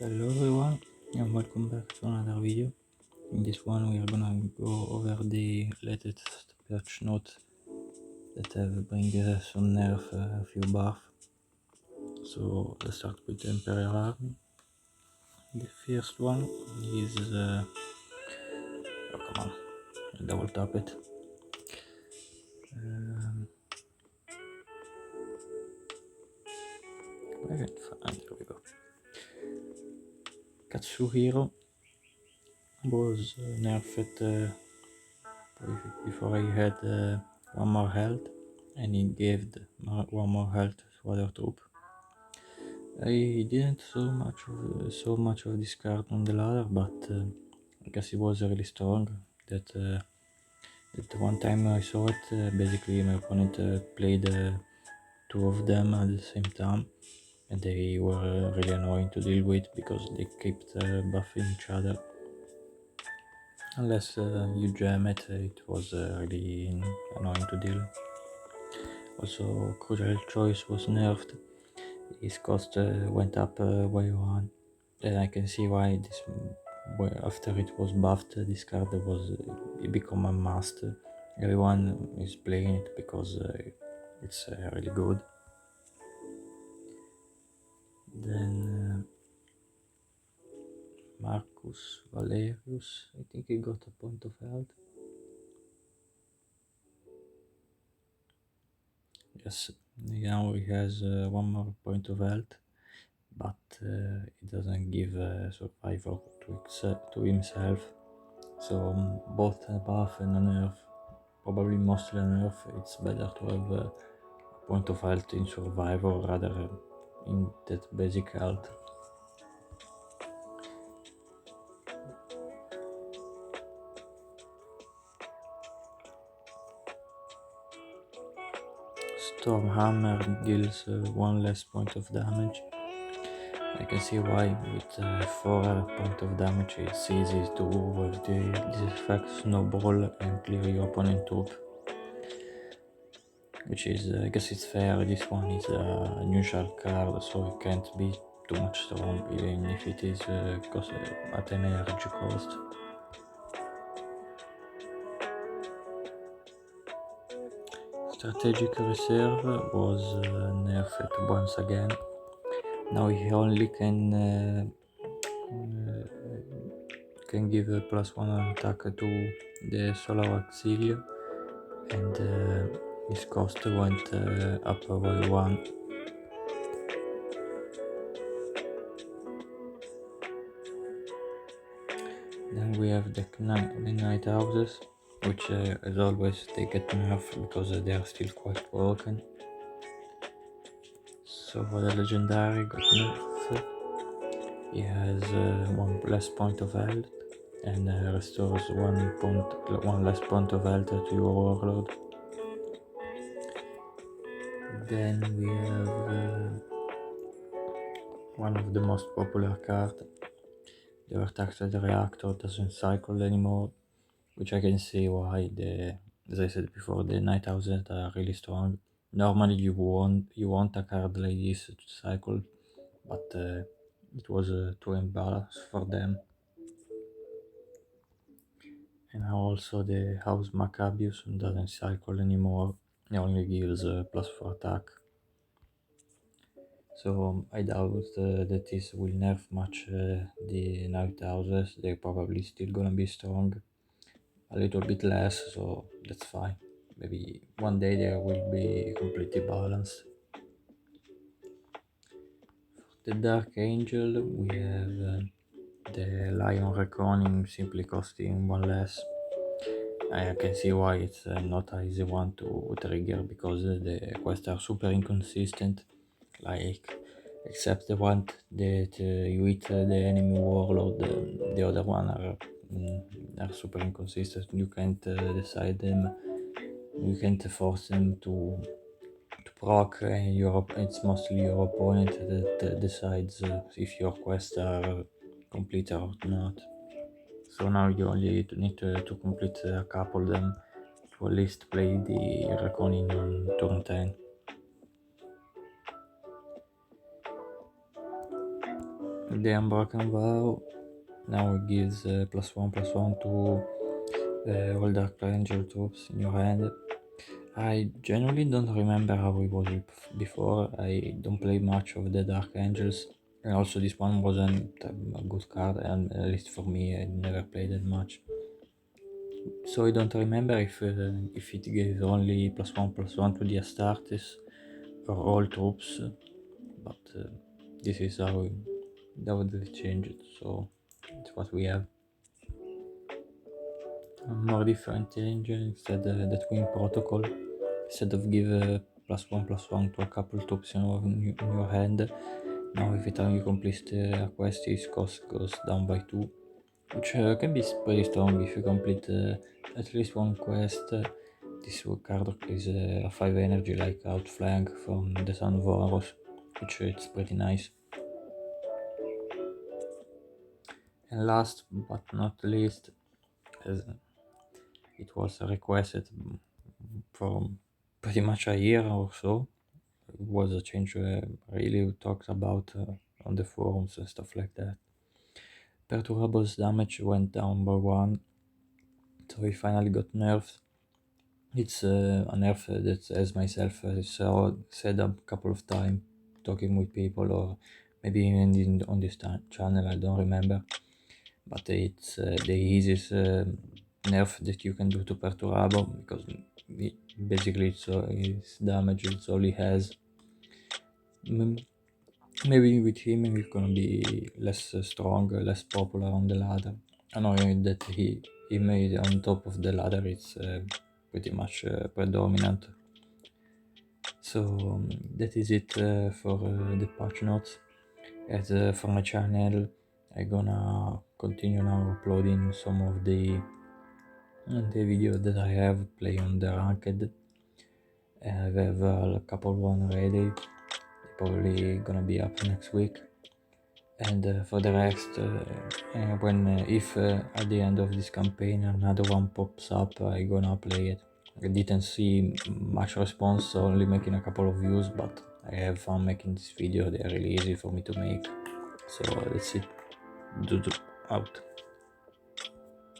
Hello everyone and welcome back to another video. In this one we are gonna go over the latest patch notes that have bring some nerf a few buff. So let's start with the Imperial Army. The first one is oh come on, I'll double tap it. Where can I find? There we go. Katsuhiro was nerfed before he had one more health, and he gave one more health to other troop. I didn't so much of this card on the ladder, but I guess it was really strong. That one time I saw it, basically my opponent played two of them at the same time, and they were really annoying to deal with because they kept buffing each other. Unless you jam it, it was really annoying to deal. Also, Crucial Choice was nerfed. His cost went up by 1. And I can see why this, after it was buffed, this card was it become a must. Everyone is playing it because it's really good. Then Marcus Valerius, I think he got a point of health. Yes, now he has one more point of health, but it doesn't give survivor to himself. So both a buff and a nerf, probably mostly a nerf. It's better to have a point of health in survivor rather in that basic health. Stormhammer deals one less point of damage. I can see why with 4 point of damage it's easy to have this effect snowball and clear your opponent troop. Which is, I guess it's fair. This one is a neutral card, so it can't be too much strong, even if it is at an energy cost. Strategic Reserve was nerfed once again. Now he only can give a +1 attack to the Solar Auxiliary, and his cost went up by 1. Then we have the Night Houses, which as always they get nerfed because they are still quite broken. So the Legendary got nerfed. He has 1 less point of health and restores 1 less point of health to your Warlord. Then we have one of the most popular cards. The Overtaxed Reactor doesn't cycle anymore, which I can see why. As I said before, the Night Houses are really strong. Normally you want a card like this to cycle, but it was too imbalanced for them. And now also the House Makabius doesn't cycle anymore, it only gives +4 attack. So I doubt that this will nerf much the Night Houses. They're probably still gonna be strong, a little bit less, so that's fine. Maybe one day they will be completely balanced. For the Dark Angel we have the Lion Reckoning simply costing 1 less. I can see why it's not an easy one to trigger because the quests are super inconsistent. Like, except the one that you hit the enemy warlord, the other one are super inconsistent. You can't decide them. You can't force them to proc, and it's mostly your opponent that decides if your quests are complete or not. So now you only need to complete a couple of them to at least play the Reckoning on turn 10. The Unbroken Vow now it gives +1/+1 to all Dark Angel troops in your hand. I generally don't remember how it was before. I don't play much of the Dark Angels, and also this one wasn't a good card, and at least for me, I never played that much. So I don't remember if it gave only +1/+1 to the Astartes or all troops, but this is how they changed it, so it's what we have. A more different change instead the Deathwing Protocol. Instead of give +1/+1 to a couple troops in your hand, now every time you complete a quest, its cost goes down by 2, which can be pretty strong if you complete at least one quest. This card is a 5 energy like Outflank from the Son of Horus, which it's pretty nice. And last but not least, as it was requested for pretty much a year or so, it was a change really talked about on the forums and stuff like that. Perturba's damage went down by 1, so he finally got nerfed. It's a nerf that, as myself said a couple of times talking with people, or maybe even on this channel, I don't remember. But it's the easiest nerf that you can do to Perturabo, because basically it's damage, it's all he has. Maybe with him he's gonna be less strong, less popular on the ladder. I know that he made on top of the ladder, it's pretty much predominant. So that is it for the patch notes. As for my channel, I'm gonna continue now uploading some of the videos that I have playing on the ranked. I have a couple one ready. They're probably gonna be up next week. And for the rest, if at the end of this campaign another one pops up, I gonna play it. I didn't see much response, only making a couple of views, but I have fun making this video. They're really easy for me to make. So that's it. Out.